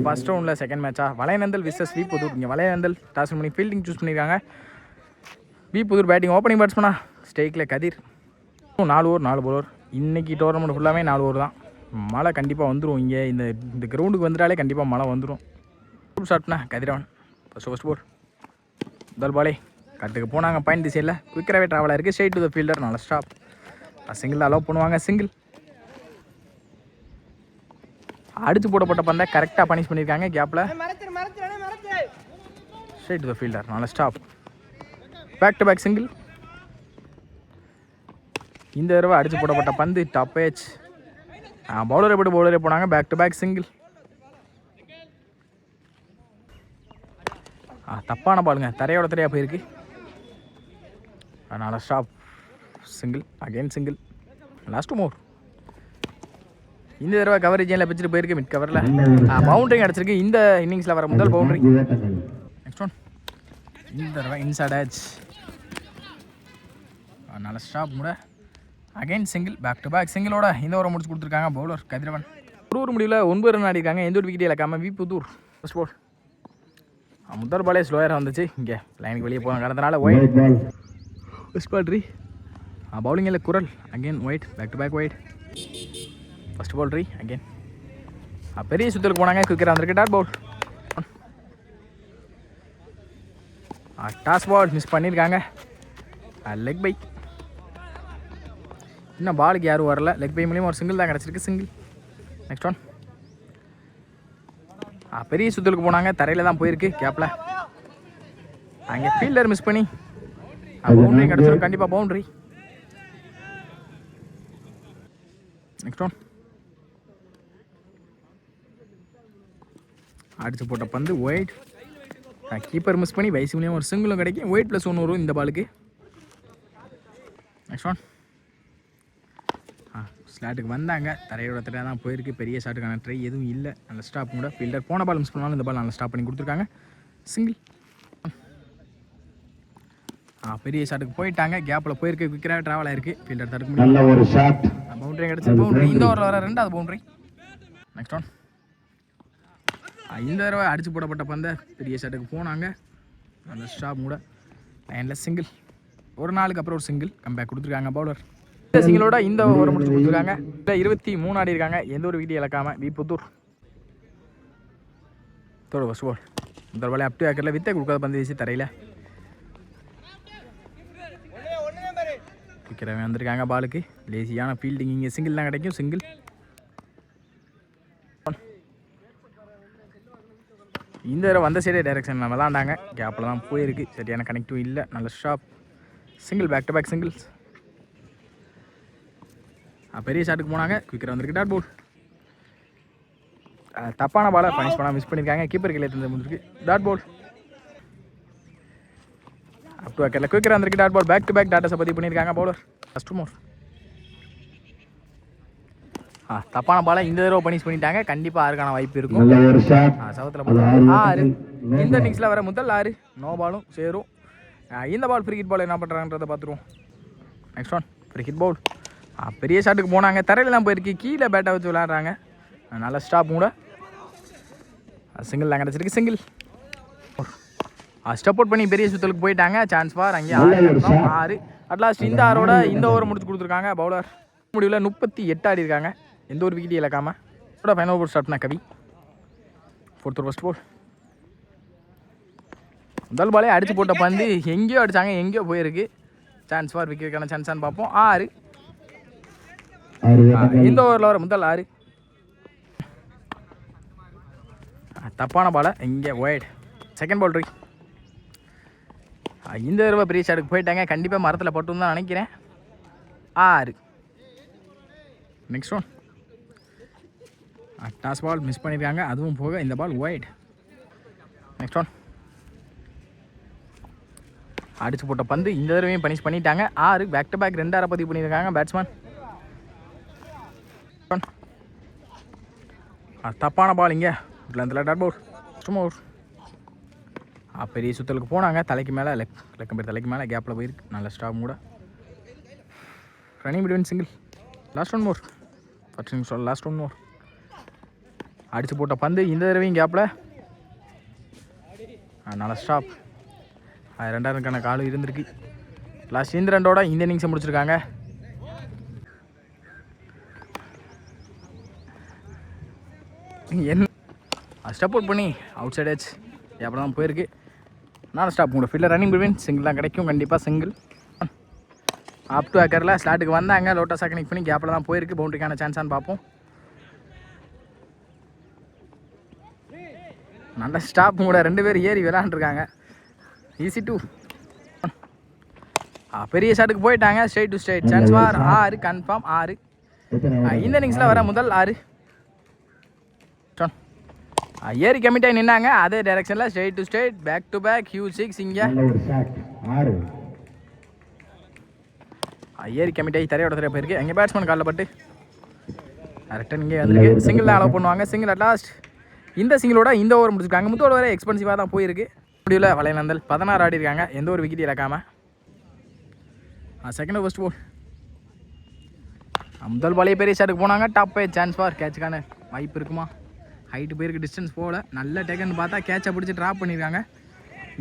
First ரவுண்டில் second மேட்சா வளையநந்தல் versus V Puthur. இங்கே வளையநந்தல் டாஸ் பண்ணி ஃபீல்டிங் சூஸ் பண்ணியிருக்காங்க. வி புதூர் பேட்டிங் ஓப்பனிங் பேட்ஸ்மனா ஸ்டேக்கில் கதிர். 4 over 4 bowler. இன்றைக்கி டோர்னமெண்ட் ஃபுல்லாகவே 4 ஓவர் தான். மழை கண்டிப்பாக வந்துடும். இங்கே இந்த கிரவுண்டுக்கு வந்துட்டாலே கண்டிப்பாக மழை வந்துடும். ஷாட்னா கதிரவன் ஃபர்ஸ்ட் போல். முதல் பாலே கட்டுக்கு போனாங்க பாயிண்ட் திசையில். குயிக்கராகவே ட்ராவலாக இருக்குது. Straight to the fielder. நல்ல ஸ்டாப். சிங்கிள் அலோவ் பண்ணுவாங்க. சிங்கிள் அடித்து போடப்பட்ட பந்தை கரெக்டாக பனிஷ் பண்ணியிருக்காங்க. கேப்பில் ஸ்ட்ரெயிட் டு த ஃபீல்டர். நல்ல stop. Back to back single. இந்த தடவை அடித்து போடப்பட்ட பந்து டாப் ஏஜ். பவுலரை போட்டு பவுலரே போனாங்க. Back to back single. தப்பான பாலுங்க. தரையோட தரையாக போயிருக்கு. அதனால் stop. Single. Again single. Last more. இந்த தடவை கவரேஜ் ஏனில் பிச்சுட்டு போயிருக்கு. மிட் கவரில் பவுண்டரிங் அடிச்சிருக்கு. இந்த இன்னிங்ஸில் வர முதல் பவுண்டரி. Next one. இந்த தடவை இன்சைட் ஏஜ். அதனால் ஸ்டாப் கூட. Again single. Back to back சிங்கிளோட இந்த ஓவரை முடிச்சு கொடுத்துருக்காங்க பவுலர் கதிரவன். ஒரு முடிவில் 9 ரன் ஆடிருக்காங்க. எந்த ஒரு விக்கெட் இழக்காமல் வி புதூர் ஃபர்ஸ்ட் பால். முதல் பாலே ஸ்லோயராக வந்துச்சு. இங்கே லைனுக்கு வெளியே போக கடந்தனால ஒயிட். First ball 3. பவுலிங்கில் குரல். Again wide. Back to back wide. First ball 3 again. பெரிய சுத்தலுக்கு போனாங்க. குயிக்கராக வந்திருக்கு. Dot ball. Toss ball miss பண்ணியிருக்காங்க. Leg bye. இன்னும் பாலுக்கு யாரும் வரல. லெக் பை மூலியமாக ஒரு சிங்கிள் தான் கிடச்சிருக்கு. சிங்கிள். Next one. பெரிய சுத்தலுக்கு போனாங்க. தரையில் தான் போயிருக்கு. கேப்பில் அங்கே ஃபீல்டர் மிஸ் பண்ணி பவுண்டரி கிடச்சிருக்கு. கண்டிப்பாக பவுண்டரி. Next one. அடிச்சு போட்ட பந்து ஒயிட். கீப்பர் மிஸ் பண்ணி வயசு மூலியமாக ஒரு சிங்கிளும் கிடைக்கும். ஒயிட் +1 வரும் இந்த பாலுக்கு. Next one. ஸ்லாட்டுக்கு வந்தாங்க. தரையோட தரையாக தான் போயிருக்கு. பெரிய ஷாட்டுக்கான ட்ரை எதுவும் இல்லை. நல்ல ஸ்டாப் கூட. ஃபீல்டர் போன பால் மிஸ் பண்ணாலும் இந்த பால் நல்லா ஸ்டாப் பண்ணி கொடுத்துருக்காங்க. சிங்கிள். பெரிய ஷாட்டுக்கு போயிட்டாங்க. கேப்பில் போயிருக்கு. குயிக்கராக ட்ராவல் ஆயிருக்கு. ஃபீல்டர் தடுக்க முடியும். பவுண்டரி கிடச்சி பவுண்டரி. இந்த ஓவரில் வர 2வது பவுண்டரி. Next one. இந்த தடவை அடிச்சு போடப்பட்ட பந்தை பெரிய ஷாட்டுக்கு போனாங்க. நல்ல ஸ்டாப் கூட. லைனில் சிங்கிள். ஒரு நாளுக்கு அப்புறம் ஒரு சிங்கிள் கம்பேக் கொடுத்துருக்காங்க பவுலர். இந்த சிங்கிளோட இந்த ஓவரை முடிச்சு கொடுத்துருக்காங்க. 23 ஆடி இருக்காங்க. எந்த ஒரு விக்கெட் இழக்காமல் வி புதூர். தோட ஃபர்ஸ்ட் பால். முதல் பாலே அப் டு ஏக்கரில் வித்தை கொடுக்காத பந்து வீசி தரையில். குயிக்கராகவே வந்திருக்காங்க பாலுக்கு. லேசியான ஃபீல்டிங். இங்கே சிங்கிள் தான் கிடைக்கும். சிங்கிள். இந்த தடவை வந்த சைடே டைரக்ஷன் விளாண்டாங்க. கேப்பில் தான் போயிருக்கு. சரியான கனெக்டிவ் இல்லை. நல்ல stop. Single. Back to back singles. பெரிய ஷாட்டுக்கு போனாங்க. குயிக்கராக வந்திருக்கு. Dot ball. தப்பான பாலை பனிஷ் பண்ணால் மிஸ் பண்ணியிருக்காங்க. கீப்பர் கையில் எடுத்து முடிஞ்சிருக்கு. டாட் பவுல். அப் டு ஏக்கரில் குயிக்கராக வந்திருக்கு. Dot ball. Back to back டாட்டஸை பதிவு பண்ணியிருக்காங்க பவுலர். ஃபர்ஸ்ட் மோர். தப்பான பாலை இந்த தடவை பனிஷ் பண்ணிட்டாங்க. கண்டிப்பாக 6க்கான வாய்ப்பு இருக்கும். சவத்தில் 6. இந்த இன்னிங்ஸில் வர முதல் 6. நோ பாலும் சேரும். இந்த பால் ஃப்ரீ ஹிட் பால் என்ன பண்ணுறாங்கன்றதை பார்த்துருவோம். Next one. Free hit ball. பெரிய ஷாட்டுக்கு போனாங்க. தரையில் தான் போயிருக்கு. கீழே பேட்டை வச்சு விளையாடுறாங்க. நல்ல ஸ்டாப் கூட. சிங்கிள் தான் கிடச்சிருக்கு. சிங்கிள். ஸ்டெப் அவுட் பண்ணி பெரிய சுத்தலுக்கு போயிட்டாங்க. சான்ஸ் ஃபார் அங்கே 6. அட்லாஸ்ட் இந்த 6ஓட இந்த ஓவரை முடிச்சு கொடுத்துருக்காங்க பவுலர். முடிவில் 38 ஆடி இருக்காங்க. எந்த ஒரு விக்கெட் இழக்காமல். ஃபைனல் ஓவர் ஸ்டார்ட்னா கவி. 4th first ball. முதல் பாலே அடிச்சு போட்ட பந்து எங்கேயோ அடித்தாங்க. எங்கேயோ போயிருக்கு. சான்ஸ் ஃபார் விக்கெட்டுக்கான சான்ஸான்னு பார்ப்போம். 6. இந்த ஓவரில் வர முதல் 6. தப்பான பாலை இங்கே ஒயிட். Second ball 3. இந்த தடவை பெரிய ஷாட்டுக்கு போயிட்டாங்க. கண்டிப்பாக மரத்தில் பட்டுன்னு தான் நினைக்கிறேன். 6. Next one. Toss ball miss பண்ணியிருக்காங்க. அதுவும் போக இந்த பால் ஒயிட். Next one. அடிச்சு போட்ட பந்து இந்த தடவையும் பனிஷ் பண்ணிட்டாங்க. 6. பேக் டு பேக் 2 6 பதிவு பண்ணியிருக்காங்க பேட்ஸ்மேன். தப்பான பால் இங்கே இதில் டாட் பவுல். சும்மா ஒரு பெரிய சுத்தலுக்கு போனாங்க. தலைக்கு மேலே லெக்கம் பேர் தலைக்கு மேலே கேப்பில் போயிருக்கு. நல்ல ஸ்டாப் கூட. Running between single. Last one மோர். 10 நிமிஷம் லாஸ்ட் ஒன் மோர். அடித்து போட்ட பந்து இந்த தடவையும் கேப்பில் நல்ல ஸ்டாப். 2 காலும் இருந்திருக்கு. லாஸ்ட் இந்த ரண்டோட இந்த இன்னிங்ஸை முடிச்சிருக்காங்க. என்ன ஸ்டெப் அவுட் பண்ணி அவுட் சைட் ஏஜ் அப்படி தான் போயிருக்கு. நாலு ஸ்டாப் உங்களோட ஃபீல்டில் ரன்னிங் பிட்வீன் சிங்கிள் தான் கிடைக்கும் கண்டிப்பாக. சிங்கிள் அப் டு ஏக்கரில் ஸ்லாட்டுக்கு வந்தாங்க. லோட்டஸாக கனெக்ட் பண்ணி கேப்பில் தான் போயிருக்கு. பவுண்டரிக்கான சான்ஸான்னு பார்ப்போம். நல்ல ஸ்டாப் கூட 2 பேர் ஏறி விளாண்டுருக்காங்க. Easy two. பெரிய ஷாட்டுக்கு போயிட்டாங்க. Straight to straight chance for 6 confirm 6. இந்த இன்னிங்ஸில் வர முதல் 6. ஏறி கமிட்டாக நின்னாங்க. அதே டைரக்ஷனில் straight to straight back to back huge 6. இங்கே ஏறி கமிட்டாகி தரையோட தரையாக போயிருக்கு. எங்கள் பேட்ஸ்மேன் காலில் பட்டு ரிட்டன் இங்கே வந்துருக்கு. சிங்கிள் தான் அலோவ் பண்ணுவாங்க. Single at last. இந்த சிங்கிளோட இந்த ஓவர் முடிச்சிருக்காங்க. முத்தோட வரை எக்ஸ்பென்சிவாக தான் போயிருக்கு. முடிவில் வலைநந்தல் 16 ஆடி இருக்காங்க. எந்த ஒரு விக்கெட் இழக்காமல். செகண்ட் ஃபர்ஸ்ட் போல் முதல் பாலே பெரிய ஷாட்டுக்கு போனாங்க. டாப் பே சான்ஸ் ஃபார் கேட்சுக்கான வாய்ப்பு இருக்குமா? ஹைட்டு போயிருக்கு. டிஸ்டன்ஸ் போகல. நல்ல டேக்கன் பார்த்தா கேட்சை பிடிச்சி ட்ராப் பண்ணியிருக்காங்க.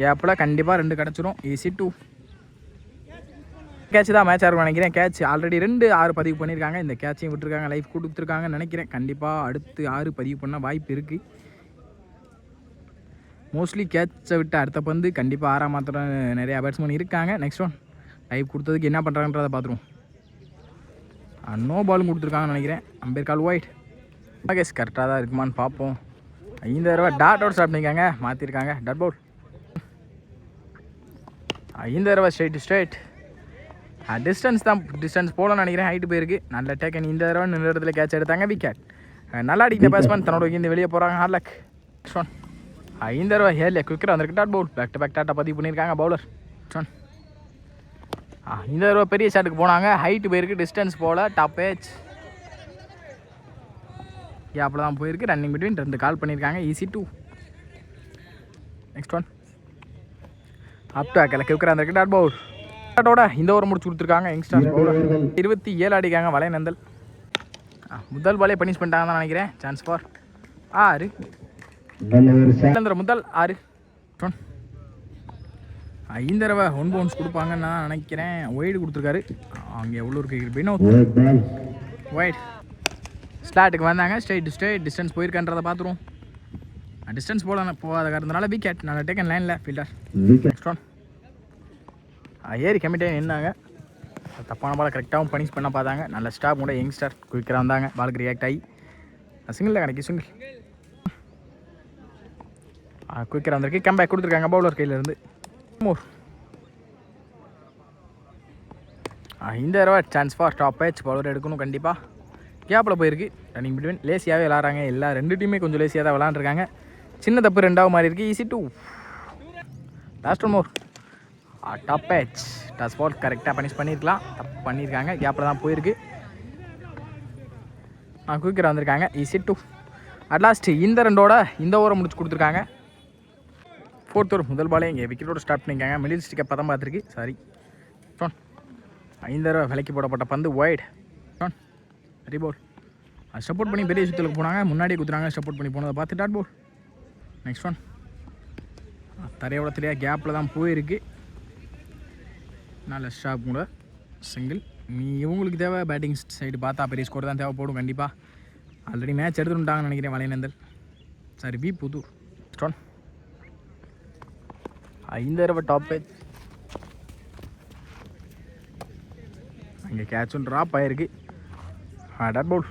கேப்பில் கண்டிப்பாக 2 கிடச்சிரும். Easy two. கேட்ச் தான் மேட்சாக இருக்கும் நினைக்கிறேன். கேட்ச் ஆல்ரெடி 2 6 பதிவு பண்ணியிருக்காங்க. இந்த கேட்சையும் விட்டுருக்காங்க. லைஃப் கொடுத்துருக்காங்கன்னு நினைக்கிறேன். கண்டிப்பாக அடுத்து 6 பதிவு பண்ண வாய்ப்பு இருக்குது. மோஸ்ட்லி கேட்சை விட்டு அடுத்த பந்து கண்டிப்பாக 6 மாத்திரம் நிறையா பேட்ஸ்மேன் இருக்காங்க. நெக்ஸ்ட் ஒன் லைஃப் கொடுத்ததுக்கு என்ன பண்ணுறாங்கன்றதை பார்த்துருவோம். நோ பாலும் கொடுத்துருக்காங்கன்னு நினைக்கிறேன். அம்பேர் கால் ஒயிட். ஓகே கரெக்டாக தான் இருக்குமான்னு பார்ப்போம். 5 தடவை டாட் அவுட் ஸ்டார்ட் பண்ணியிருக்காங்க. மாற்றிருக்காங்க டாட் பவுல். 5 தடவை ஸ்ட்ரைட் டு ஸ்ட்ரைட். டிஸ்டன்ஸ் தான் டிஸ்டன்ஸ் போகலன்னு நினைக்கிறேன். ஹைட்டு போயிருக்கு. நல்ல டேக்கன். இந்த தடவை நின்ற இடத்துல கேட்ச் எடுத்தாங்க. விக்கெட். நல்லா அடிக்கிற பேட்ஸ்மேன் தன்னோட இந்த வெளியே போகிறாங்க. Hard luck. ஒன் 5 தடவை ஹேர்லியா குவிக்கராக வந்திருக்கு. Dot ball. Back to back டாட்டா பதிவு பண்ணியிருக்காங்க பவுலர். ஒன் இந்த தடவை பெரிய ஷாட்டுக்கு போனாங்க. ஹைட்டு போயிருக்கு. டிஸ்டன்ஸ் போகல. டாப் ஏஜ் கேப்பில் தான் போயிருக்கு. ரன்னிங் பிட்வீன் 2 கால் பண்ணியிருக்காங்க. Easy two. Next one up to ஆக்கல குவிக்கராக வந்திருக்கு. டாட் பவுல். டாட்டோட இந்த ஓவர் முடிச்சு கொடுத்துருக்காங்க. Youngsters bowler 27 அடிக்காங்க. வலைநந்தல் முதல் பாலே பனிஷ் பண்ணிட்டாங்கன்னு தான் நினைக்கிறேன். Chance for 6. முதல் 6. இந்த தடவை 1 பவுன்ஸ் கொடுப்பாங்கன்னு நான் நினைக்கிறேன். ஒய்டு கொடுத்துருக்காரு. அங்கே எவ்வளோ இருக்குது? வினோத் ஒயிட். ஸ்லாட்டுக்கு வந்தாங்க. ஸ்ட்ரைட் டு ஸ்ட்ரைட் டிஸ்டன்ஸ் போயிருக்கான்றதை பார்த்துருவோம். டிஸ்டன்ஸ் போகாத காரணத்தினால விக்கெட். நல்ல டேக்கன் லைனில் ஃபீல்டர். நெக்ஸ்ட் ஒன் ஏறி கமிட்டாக நின்னாங்க. தப்பான பாலை கரெக்டாகவும் பனிஷ் பண்ண பார்த்தாங்க. நல்ல ஸ்டாப் கூட யங்ஸ்டர் குயிக்கராக வந்தாங்க. பாலுக்கு ரியாக்ட் ஆகி சிங்கிளில் கிடைக்கும். சிங்கிள் குயிக்கராக வந்திருக்கு. கம்பேக் கொடுத்துருக்காங்க பவுலர் கையிலேருந்து. மோர் இந்த தடவை chance for top patch. Bowler எடுக்கணும் கண்டிப்பாக. கேப்பில் போயிருக்கு. ரன்னிங் பிட்வீன் லேசியாகவே விளாட்றாங்க. எல்லா 2 டீமே கொஞ்சம் லேசியாக தான் விளாண்டுருக்காங்க. சின்ன தப்பு 2வது மாதிரி இருக்குது. Easy two. Last one more top batch. Toss ball கரெக்டாக பனிஷ் பண்ணியிருக்கலாம். தப்பு பண்ணியிருக்காங்க. கேப்பில் தான் போயிருக்கு. குயிக்கராக வந்திருக்காங்க. Easy two. அட் லாஸ்ட் இந்த ரண்டோட இந்த ஓவரை முடிச்சு கொடுத்துருக்காங்க. 4th ஓவர் முதல் பாலே இங்கே விக்கெட்டோடு ஸ்டார்ட் பண்ணியிருக்காங்க. மிடில் ஸ்டிக்கை பதம் பார்த்துருக்கு. சாரி 5 தடவை விலைக்கு போடப்பட்ட பந்து ஒய்ட். ரீபோல். சப்போர்ட் பண்ணி பெரிய சுற்றுலுக்கு போனாங்க. முன்னாடியே குத்துறாங்க. சப்போர்ட் பண்ணி போனதை பார்த்து டாட் போல். நெக்ஸ்ட் ஒன் தரையோட தெரியா கேப்பில் தான் போயிருக்கு. நல்ல ஸ்டாப் கூட சிங்கிள். இவங்களுக்கு தேவை பேட்டிங் சைடு பார்த்தா பெரிய ஸ்கோர் தான் தேவைப்படும் கண்டிப்பாக. ஆல்ரெடி மேட்ச் எடுத்துட்டாங்கன்னு நினைக்கிறேன் Valainandal. Sorry V Puthur. Next one 5 தடவை டாப் பேட்ச். அங்கே கேட்சும் ட்ராப் ஆகிருக்கு. Dot ball.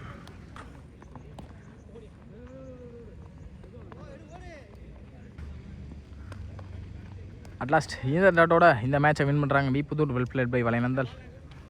அட்லாஸ்ட் இந்த டாட்டோட இந்த மேட்சை வின் பண்ணுறாங்க. V Puthur. Well played by வலைநந்தல்.